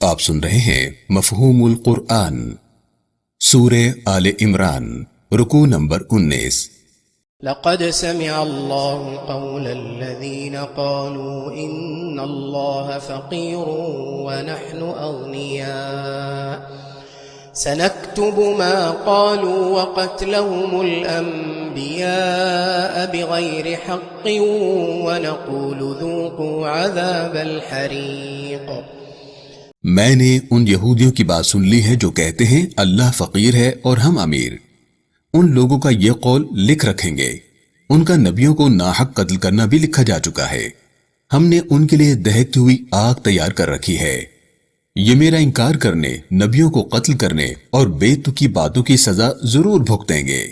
آپ سن رہے ہیں مفہوم القرآن، سورہ آل عمران، رکوع نمبر 19۔ لقد سمع الله قول الذين قالوا إن الله فقير ونحن أغنياء سنكتب ما قالوا وقتلهم الأنبياء بغير حق ونقول ذوقوا عذاب الحريق۔ میں نے ان یہودیوں کی بات سن لی ہے جو کہتے ہیں اللہ فقیر ہے اور ہم امیر۔ ان لوگوں کا یہ قول لکھ رکھیں گے۔ ان کا نبیوں کو ناحق قتل کرنا بھی لکھا جا چکا ہے۔ ہم نے ان کے لیے دہکتی ہوئی آگ تیار کر رکھی ہے۔ یہ میرا انکار کرنے، نبیوں کو قتل کرنے اور بے تکی باتوں کی سزا ضرور بھگتیں گے۔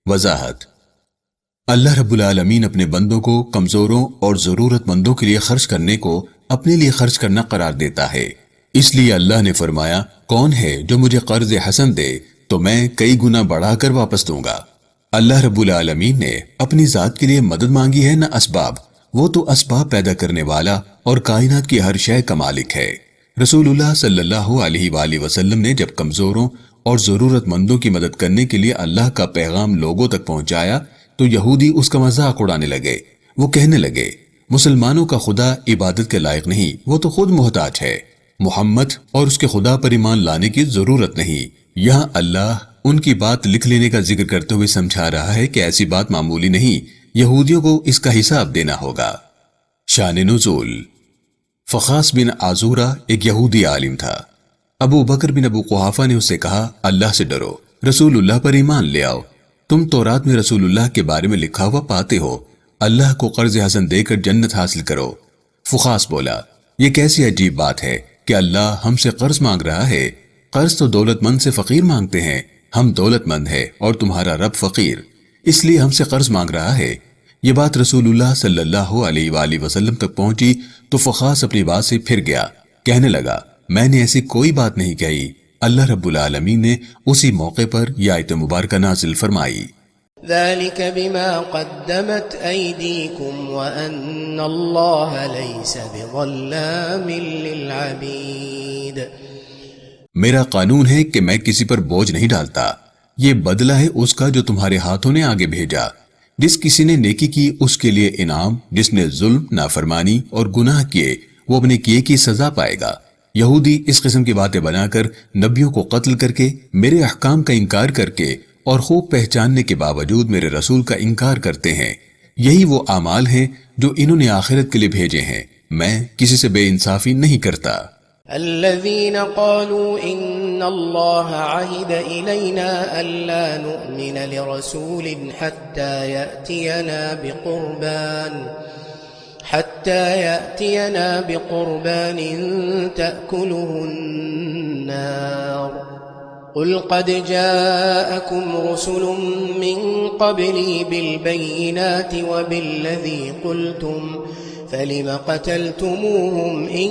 وضاحت: اللہ رب العالمین اپنے بندوں کو کمزوروں اور ضرورت مندوں کے لیے خرچ کرنے کو اپنے لیے خرچ کرنا قرار دیتا ہے۔ اس لیے اللہ نے فرمایا، کون ہے جو مجھے قرض حسن دے تو میں کئی گنا بڑھا کر واپس دوں گا۔ اللہ رب العالمین نے اپنی ذات کے لیے مدد مانگی ہے نہ اسباب، وہ تو اسباب پیدا کرنے والا اور کائنات کی ہر شے کا مالک ہے۔ رسول اللہ صلی اللہ علیہ وآلہ وسلم نے جب کمزوروں اور ضرورت مندوں کی مدد کرنے کے لیے اللہ کا پیغام لوگوں تک پہنچایا تو یہودی اس کا مذاق اڑانے لگے۔ وہ کہنے لگے، مسلمانوں کا خدا عبادت کے لائق نہیں، وہ تو خود محتاج ہے۔ محمد اور اس کے خدا پر ایمان لانے کی ضرورت نہیں۔ یہاں اللہ ان کی بات لکھ لینے کا ذکر کرتے ہوئے سمجھا رہا ہے کہ ایسی بات معمولی نہیں، یہودیوں کو اس کا حساب دینا ہوگا۔ شان نزول: فخاس بن عزورہ ایک یہودی عالم تھا۔ ابو بکر بن ابو قحافہ نے اسے کہا، اللہ سے ڈرو، رسول اللہ پر ایمان لے آؤ۔ تم تورات میں رسول اللہ کے بارے میں لکھا ہوا پاتے ہو، اللہ کو قرض حسن دے کر جنت حاصل کرو۔ فخاس بولا، یہ کیسی عجیب بات ہے کہ اللہ ہم سے قرض مانگ رہا ہے؟ قرض تو دولت مند سے فقیر مانگتے ہیں، ہم دولت مند ہے اور تمہارا رب فقیر، اس لیے ہم سے قرض مانگ رہا ہے۔ یہ بات رسول اللہ صلی اللہ علیہ وآلہ وسلم تک پہنچی تو فخاس اپنی بات سے پھر گیا، کہنے لگا، میں نے ایسی کوئی بات نہیں کہی۔ اللہ رب العالمین نے اسی موقع پر یہ آیت مبارکہ نازل فرمائی، ذلك بما قدمت أيديكم وأن الله ليس بظلام للعبيد۔ میرا قانون ہے کہ میں کسی پر بوجھ نہیں ڈالتا، یہ بدلہ ہے اس کا جو تمہارے ہاتھوں نے آگے بھیجا۔ جس کسی نے نیکی کی اس کے لیے انعام، جس نے ظلم، نافرمانی اور گناہ کیے وہ اپنے کیے کی سزا پائے گا۔ یہودی اس قسم کی باتیں بنا کر نبیوں کو قتل کر کے، میرے احکام کا انکار کر کے اور خوب پہچاننے کے باوجود میرے رسول کا انکار کرتے ہیں۔ یہی وہ اعمال ہیں جو انہوں نے آخرت کے لیے بھیجے ہیں۔ میں کسی سے بے انصافی نہیں کرتا۔ الذين قالوا إن الله عهد إلينا ألا نؤمن لرسول حتى يأتينا بقربان تأكله النار قل قد جاءكم رسل من قبلي بالبينات وبالذي قلتم فلم قتلتموهم إن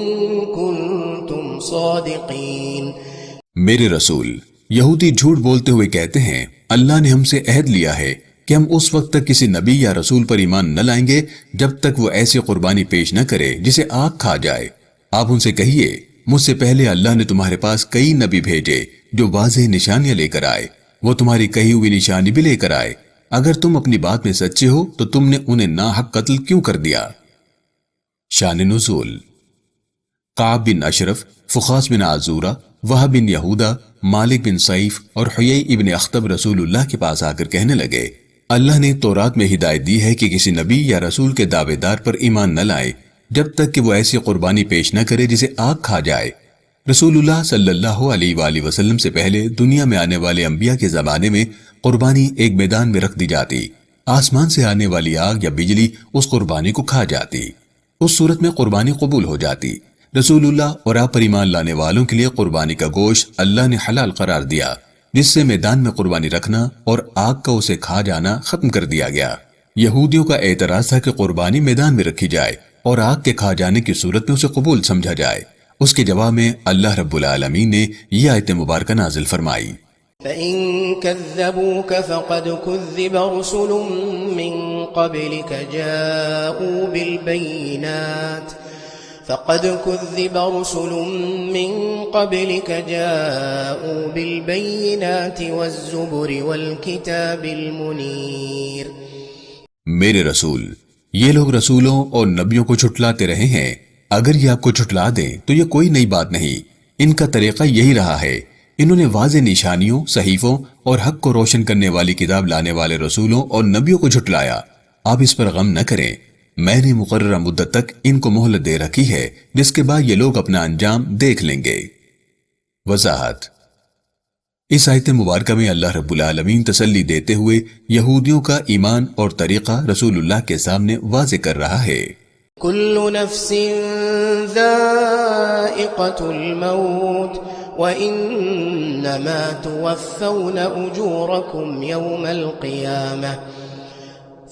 كنتم صادقين۔ میرے رسول، یہودی جھوٹ بولتے ہوئے کہتے ہیں، اللہ نے ہم سے عہد لیا ہے کہ ہم اس وقت تک کسی نبی یا رسول پر ایمان نہ لائیں گے جب تک وہ ایسی قربانی پیش نہ کرے جسے آگ کھا جائے۔ آپ ان سے کہیے، مجھ سے پہلے اللہ نے تمہارے پاس کئی نبی بھیجے جو واضح نشانیاں لے کر آئے، وہ تمہاری کہی ہوئی نشانی بھی لے کر آئے۔ اگر تم اپنی بات میں سچے ہو تو تم نے انہیں ناحق قتل کیوں کر دیا؟ شان نزول: قعب بن اشرف، فخاس بن عزورہ، وہب بن یہودہ، مالک بن سیف اور حیی ابن اخطب رسول اللہ کے پاس آ کر کہنے لگے، اللہ نے تورات میں ہدایت دی ہے کہ کسی نبی یا رسول کے دعوے دار پر ایمان نہ لائے جب تک کہ وہ ایسی قربانی پیش نہ کرے جسے آگ کھا جائے۔ رسول اللہ صلی اللہ علیہ وآلہ وسلم سے پہلے دنیا میں آنے والے انبیاء کے زمانے میں قربانی ایک میدان میں رکھ دی جاتی، آسمان سے آنے والی آگ یا بجلی اس قربانی کو کھا جاتی، اس صورت میں قربانی قبول ہو جاتی۔ رسول اللہ اور آپ پر ایمان لانے والوں کے لیے قربانی کا گوشت اللہ نے حلال قرار دیا، جس سے میدان میں قربانی رکھنا اور آگ کا اسے کھا جانا ختم کر دیا گیا۔ یہودیوں کا اعتراض تھا کہ قربانی میدان میں رکھی جائے اور آگ کے کھا جانے کی صورت میں اسے قبول سمجھا جائے۔ اس کے جواب میں اللہ رب العالمین نے یہ آیت مبارکہ نازل فرمائی، فَإِن كَذَّبُوكَ فَقَدْ كُذِّبَ رُسُلٌ مِّن قَبْلِكَ جَاءُوا بِالْبَيِّنَاتِ فقد كذب رسل من قبلك جاءوا بالبينات والزبر والكتاب المنير۔ میرے رسول، یہ لوگ رسولوں اور نبیوں کو جھٹلاتے رہے ہیں، اگر یہ آپ کو جھٹلا دیں تو یہ کوئی نئی بات نہیں، ان کا طریقہ یہی رہا ہے۔ انہوں نے واضح نشانیوں، صحیفوں اور حق کو روشن کرنے والی کتاب لانے والے رسولوں اور نبیوں کو جھٹلایا۔ آپ اس پر غم نہ کریں، میں نے مقررہ مدت تک ان کو مہلت دے رکھی ہے، جس کے بعد یہ لوگ اپنا انجام دیکھ لیں گے۔ وضاحت۔ اس آیت مبارکہ میں اللہ رب العالمین تسلی دیتے ہوئے یہودیوں کا ایمان اور طریقہ رسول اللہ کے سامنے واضح کر رہا ہے۔ كل نفس ذائقة الموت وإنما توفون أجوركم يوم القيامة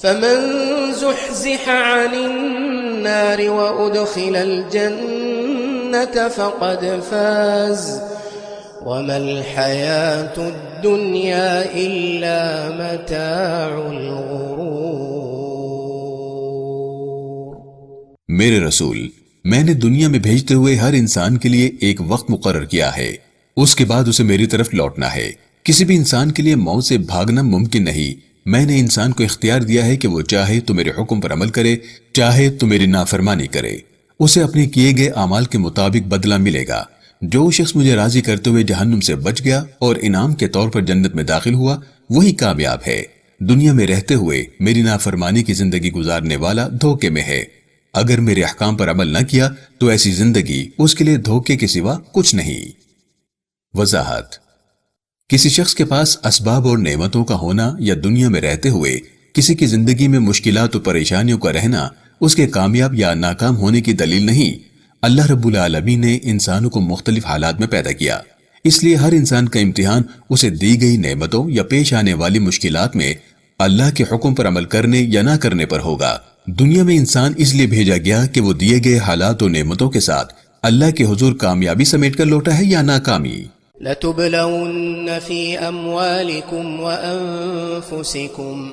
فمن زحزح عن النار وأدخل الجنة فقد فاز وما الحياة الدنيا إلا متاع الغرور۔ میرے رسول، میں نے دنیا میں بھیجتے ہوئے ہر انسان کے لیے ایک وقت مقرر کیا ہے، اس کے بعد اسے میری طرف لوٹنا ہے۔ کسی بھی انسان کے لیے موت سے بھاگنا ممکن نہیں۔ میں نے انسان کو اختیار دیا ہے کہ وہ چاہے تو میرے حکم پر عمل کرے، چاہے تو میری نافرمانی کرے۔ اسے اپنے کیے گئے اعمال کے مطابق بدلہ ملے گا۔ جو شخص مجھے راضی کرتے ہوئے جہنم سے بچ گیا اور انعام کے طور پر جنت میں داخل ہوا، وہی کامیاب ہے۔ دنیا میں رہتے ہوئے میری نافرمانی کی زندگی گزارنے والا دھوکے میں ہے۔ اگر میرے احکام پر عمل نہ کیا تو ایسی زندگی اس کے لیے دھوکے کے سوا کچھ نہیں۔ وضاحت۔ کسی شخص کے پاس اسباب اور نعمتوں کا ہونا یا دنیا میں رہتے ہوئے کسی کی زندگی میں مشکلات و پریشانیوں کا رہنا اس کے کامیاب یا ناکام ہونے کی دلیل نہیں۔ اللہ رب العالمین نے انسانوں کو مختلف حالات میں پیدا کیا، اس لیے ہر انسان کا امتحان اسے دی گئی نعمتوں یا پیش آنے والی مشکلات میں اللہ کے حکم پر عمل کرنے یا نہ کرنے پر ہوگا۔ دنیا میں انسان اس لیے بھیجا گیا کہ وہ دیے گئے حالات و نعمتوں کے ساتھ اللہ کے حضور کامیابی سمیٹ کر لوٹا ہے یا ناکامی۔ لَتُبْلَوُنَّ فِي أَمْوَالِكُمْ وَأَنفُسِكُمْ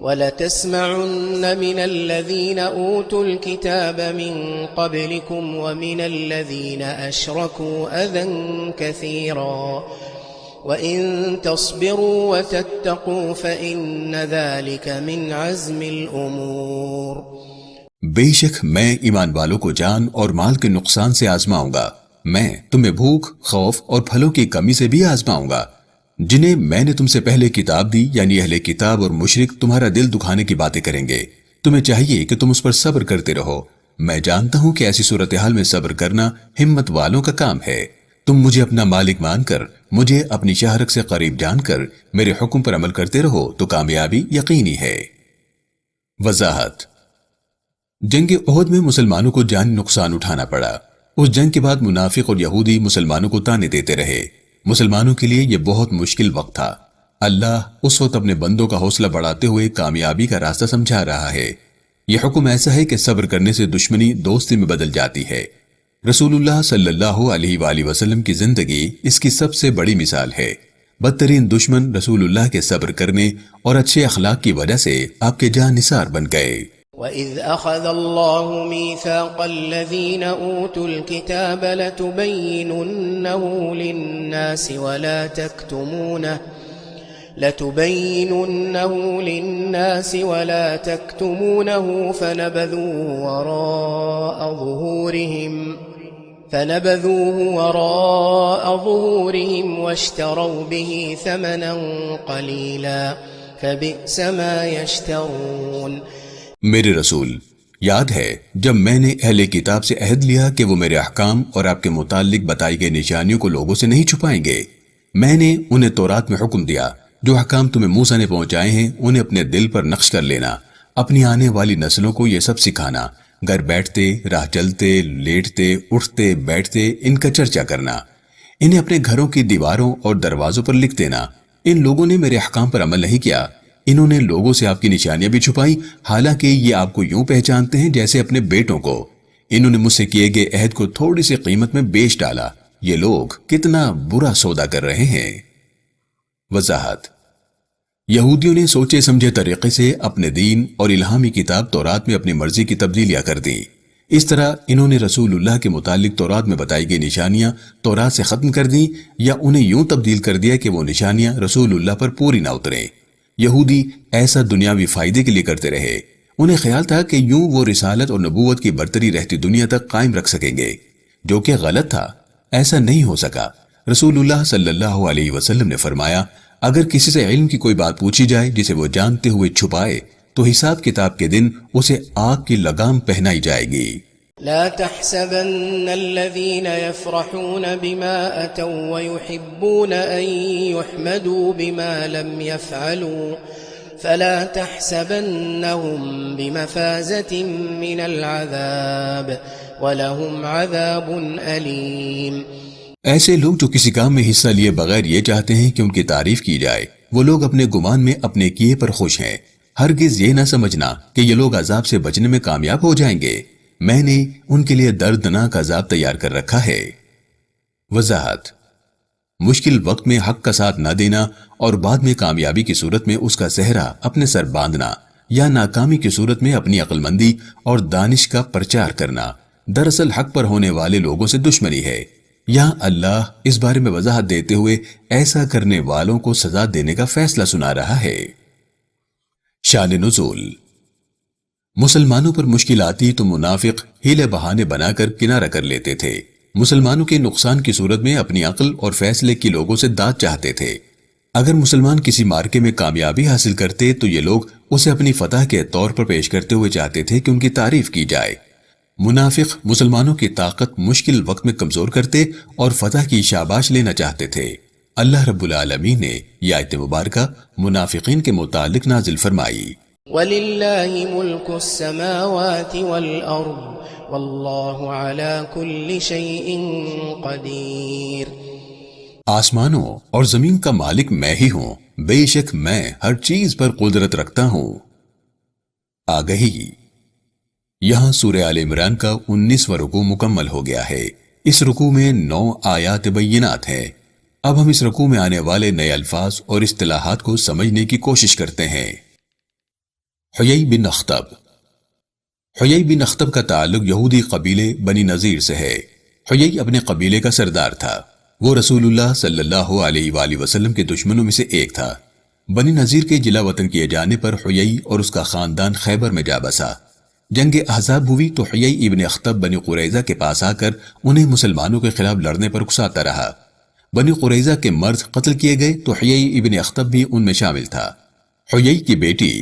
وَلَتَسْمَعُنَّ مِنَ الَّذِينَ أُوتُوا الْكِتَابَ مِنْ قَبْلِكُمْ وَمِنَ الَّذِينَ أَشْرَكُوا أَذًى كَثِيرًا وَإِن تَصْبِرُوا وَتَتَّقُوا فَإِنَّ ذَلِكَ مِنْ عَزْمِ الْأُمُورِ۔ بے شک میں ایمان والوں کو جان اور مال کے نقصان سے آزماؤں گا، میں تمہیں بھوک، خوف اور پھلوں کی کمی سے بھی آزماؤں گا۔ جنہیں میں نے تم سے پہلے کتاب دی یعنی اہل کتاب اور مشرک تمہارا دل دکھانے کی باتیں کریں گے، تمہیں چاہیے کہ تم اس پر صبر کرتے رہو۔ میں جانتا ہوں کہ ایسی صورتحال میں صبر کرنا ہمت والوں کا کام ہے۔ تم مجھے اپنا مالک مان کر، مجھے اپنی شہرک سے قریب جان کر میرے حکم پر عمل کرتے رہو تو کامیابی یقینی ہے۔ وضاحت۔ جنگ احد میں مسلمانوں کو جانی نقصان اٹھانا پڑا۔ اس جنگ کے بعد منافق اور یہودی مسلمانوں کو تانے دیتے رہے۔ مسلمانوں کے لیے یہ بہت مشکل وقت تھا۔ اللہ اس وقت اپنے بندوں کا حوصلہ بڑھاتے ہوئے کامیابی کا راستہ سمجھا رہا ہے۔ یہ حکم ایسا ہے کہ صبر کرنے سے دشمنی دوستی میں بدل جاتی ہے۔ رسول اللہ صلی اللہ علیہ وآلہ وسلم کی زندگی اس کی سب سے بڑی مثال ہے۔ بدترین دشمن رسول اللہ کے صبر کرنے اور اچھے اخلاق کی وجہ سے آپ کے جاں نثار بن گئے۔ وَإِذْ أَخَذَ اللَّهُ مِيثَاقَ الَّذِينَ أُوتُوا الْكِتَابَ لَتُبَيِّنُنَّهُ لِلنَّاسِ وَلَا تَكْتُمُونَهُ فَنَبَذُوهُ وَرَاءَ ظُهُورِهِمْ وَاشْتَرَوْا بِهِ ثَمَنًا قَلِيلًا فَبِئْسَ مَا يَشْتَرُونَ۔ میرے رسول، یاد ہے جب میں نے اہل کتاب سے عہد لیا کہ وہ میرے احکام اور آپ کے متعلق بتائی گئی نشانیوں کو لوگوں سے نہیں چھپائیں گے۔ میں نے انہیں تورات میں حکم دیا جو احکام تمہیں موسیٰ نے پہنچائے ہیں انہیں اپنے دل پر نقش کر لینا، اپنی آنے والی نسلوں کو یہ سب سکھانا، گھر بیٹھتے، راہ چلتے، لیٹتے، اٹھتے، بیٹھتے ان کا چرچا کرنا، انہیں اپنے گھروں کی دیواروں اور دروازوں پر لکھ دینا۔ ان لوگوں نے میرے احکام پر عمل نہیں کیا، انہوں نے لوگوں سے آپ کی نشانیاں بھی چھپائی، حالانکہ یہ آپ کو یوں پہچانتے ہیں جیسے اپنے بیٹوں کو۔ انہوں نے مجھ سے کیے گئے عہد کو تھوڑی سی قیمت میں بیچ ڈالا۔ یہ لوگ کتنا برا سودا کر رہے ہیں۔ وضاحت۔ یہودیوں نے سوچے سمجھے طریقے سے اپنے دین اور الہامی کتاب تورات میں اپنی مرضی کی تبدیلیاں کر دی۔ اس طرح انہوں نے رسول اللہ کے متعلق تورات میں بتائی گئی نشانیاں تورات سے ختم کر دیں یا انہیں یوں تبدیل کر دیا کہ وہ نشانیاں رسول اللہ پر پوری نہ اتریں۔ یہودی ایسا دنیاوی فائدے کے لیے کرتے رہے۔ انہیں خیال تھا کہ یوں وہ رسالت اور نبوت کی برتری رہتی دنیا تک قائم رکھ سکیں گے، جو کہ غلط تھا۔ ایسا نہیں ہو سکا۔ رسول اللہ صلی اللہ علیہ وسلم نے فرمایا، اگر کسی سے علم کی کوئی بات پوچھی جائے جسے وہ جانتے ہوئے چھپائے تو حساب کتاب کے دن اسے آگ کی لگام پہنائی جائے گی۔ لا تحسبن الذين يفرحون بما أتوا ويحبون أن يحمدوا بما لم يفعلوا فلا تحسبنهم بمفازة من العذاب ولهم عذاب أليم۔ ایسے لوگ جو کسی کام میں حصہ لیے بغیر یہ چاہتے ہیں کہ ان کی تعریف کی جائے، وہ لوگ اپنے گمان میں اپنے کیے پر خوش ہیں۔ ہرگز یہ نہ سمجھنا کہ یہ لوگ عذاب سے بچنے میں کامیاب ہو جائیں گے، میں نے ان کے لیے دردناک عذاب تیار کر رکھا ہے۔ وضاحت: مشکل وقت میں حق کا ساتھ نہ دینا اور بعد میں کامیابی کی صورت میں اس کا صحرا اپنے سر باندھنا یا ناکامی کی صورت میں اپنی عقل مندی اور دانش کا پرچار کرنا دراصل حق پر ہونے والے لوگوں سے دشمنی ہے۔ یہاں اللہ اس بارے میں وضاحت دیتے ہوئے ایسا کرنے والوں کو سزا دینے کا فیصلہ سنا رہا ہے۔ شان نزول: مسلمانوں پر مشکل آتی تو منافق ہیلے بہانے بنا کر کنارہ کر لیتے تھے۔ مسلمانوں کے نقصان کی صورت میں اپنی عقل اور فیصلے کی لوگوں سے داد چاہتے تھے۔ اگر مسلمان کسی مارکے میں کامیابی حاصل کرتے تو یہ لوگ اسے اپنی فتح کے طور پر پیش کرتے ہوئے چاہتے تھے کہ ان کی تعریف کی جائے۔ منافق مسلمانوں کی طاقت مشکل وقت میں کمزور کرتے اور فتح کی شاباش لینا چاہتے تھے۔ اللہ رب العالمین نے یہ آیت مبارکہ منافقین کے متعلق نازل فرمائی۔ وَلِلَّهِ مُلْكُ السَّمَاوَاتِ وَالْأَرْضِ وَاللَّهُ عَلَى كُلِّ شَيْءٍ قَدِيرٌ۔ آسمانوں اور زمین کا مالک میں ہی ہوں، بے شک میں ہر چیز پر قدرت رکھتا ہوں۔ آگہی: یہاں سورہ آل عمران کا 19واں رکوع مکمل ہو گیا ہے۔ اس رکوع میں 9 آیات بینات ہیں۔ اب ہم اس رکوع میں آنے والے نئے الفاظ اور اصطلاحات کو سمجھنے کی کوشش کرتے ہیں۔ حیی بن اخطب۔ حیی بن اخطب کا تعلق یہودی قبیلے بنی نذیر سے ہے۔ حیی اپنے قبیلے کا سردار تھا۔ وہ رسول اللہ صلی اللہ علیہ وآلہ وسلم کے دشمنوں میں سے ایک تھا۔ بنی نذیر کے جلا وطن کیے جانے پر حیی اور اس کا خاندان خیبر میں جا بسا۔ جنگ احزاب ہوئی تو حیی ابن اخطب بنی قریظہ کے پاس آ کر انہیں مسلمانوں کے خلاف لڑنے پر اکساتا رہا۔ بنی قریظہ کے مرد قتل کیے گئے تو حیی ابن اخطب بھی ان میں شامل تھا۔ حیی کی بیٹی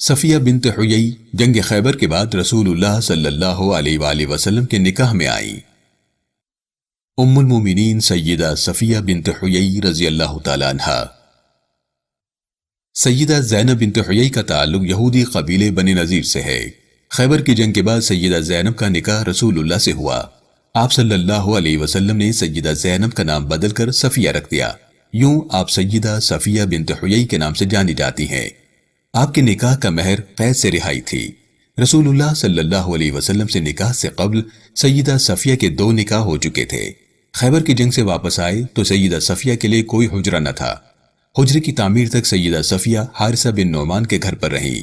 صفیہ بنت حیی جنگ خیبر کے بعد رسول اللہ صلی اللہ علیہ وآلہ وسلم کے نکاح میں آئیں۔ ام المومنین سیدہ صفیہ بنت حیی رضی اللہ تعالی عنہا۔ سیدہ زینب بنت حیی کا تعلق یہودی قبیلے بنی نذیر سے ہے۔ خیبر کی جنگ کے بعد سیدہ زینب کا نکاح رسول اللہ سے ہوا۔ آپ صلی اللہ علیہ وسلم نے سیدہ زینب کا نام بدل کر صفیہ رکھ دیا۔ یوں آپ سیدہ صفیہ بنت حیی کے نام سے جانی جاتی ہیں۔ آپ کے نکاح کا مہر قید سے رہائی تھی۔ رسول اللہ صلی اللہ علیہ وسلم سے نکاح سے قبل سیدہ صفیہ کے 2 نکاح ہو چکے تھے۔ خیبر کی جنگ سے واپس آئے تو سیدہ صفیہ کے لیے کوئی حجرہ نہ تھا۔ حجرے کی تعمیر تک سیدہ صفیہ حارثہ بن نعمان کے گھر پر رہیں۔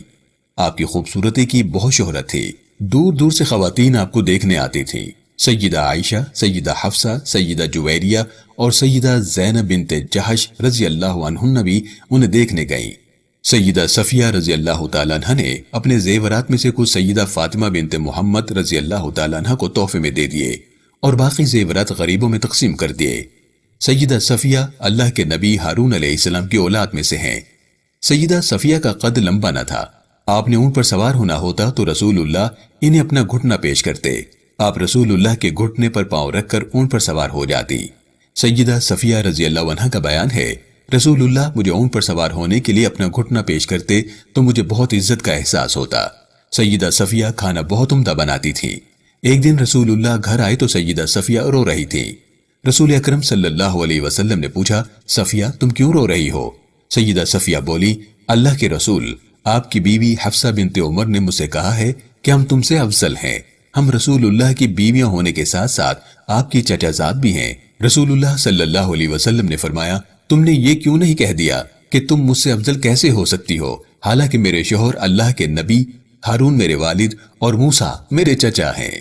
آپ کی خوبصورتی کی بہت شہرت تھی۔ دور دور سے خواتین آپ کو دیکھنے آتی تھیں۔ سیدہ عائشہ، سیدہ حفصہ، سیدہ جویریہ اور سیدہ زینب بنت جہش رضی اللہ عنہن بھی انہیں دیکھنے گئیں۔ سیدہ صفیہ رضی اللہ تعالیٰ عنہ نے اپنے زیورات میں سے کچھ سیدہ فاطمہ بنت محمد رضی اللہ تعالیٰ عنہ کو تحفے میں دے دیے اور باقی زیورات غریبوں میں تقسیم کر دیے۔ سیدہ صفیہ اللہ کے نبی ہارون علیہ السلام کی اولاد میں سے ہیں۔ سیدہ صفیہ کا قد لمبا نہ تھا۔ آپ نے اون پر سوار ہونا ہوتا تو رسول اللہ انہیں اپنا گھٹنا پیش کرتے۔ آپ رسول اللہ کے گھٹنے پر پاؤں رکھ کر اون پر سوار ہو جاتی۔ سیدہ صفیہ رضی اللہ عنہ کا بیان ہے، رسول اللہ مجھے اون پر سوار ہونے کے لیے اپنا گھٹنا پیش کرتے تو مجھے بہت عزت کا احساس ہوتا۔ سیدہ صفیہ کھانا بہت عمدہ بناتی تھی۔ ایک دن رسول اللہ گھر آئے تو سیدہ صفیہ رو رہی تھی۔ رسول اکرم صلی اللہ علیہ وسلم نے پوچھا، صفیہ تم کیوں رو رہی ہو؟ سیدہ صفیہ بولی، اللہ کے رسول، آپ کی بیوی حفصہ بنت عمر نے مجھ سے کہا ہے کہ ہم تم سے افضل ہیں۔ ہم رسول اللہ کی بیویاں ہونے کے ساتھ ساتھ آپ کی چچا زاد بھی ہیں۔ رسول اللہ صلی اللہ علیہ وسلم نے فرمایا، تم نے یہ کیوں نہیں کہہ دیا کہ تم مجھ سے افضل کیسے ہو سکتی ہو، حالانکہ میرے شوہر اللہ کے نبی ہارون میرے والد اور موسیٰ میرے چچا ہیں۔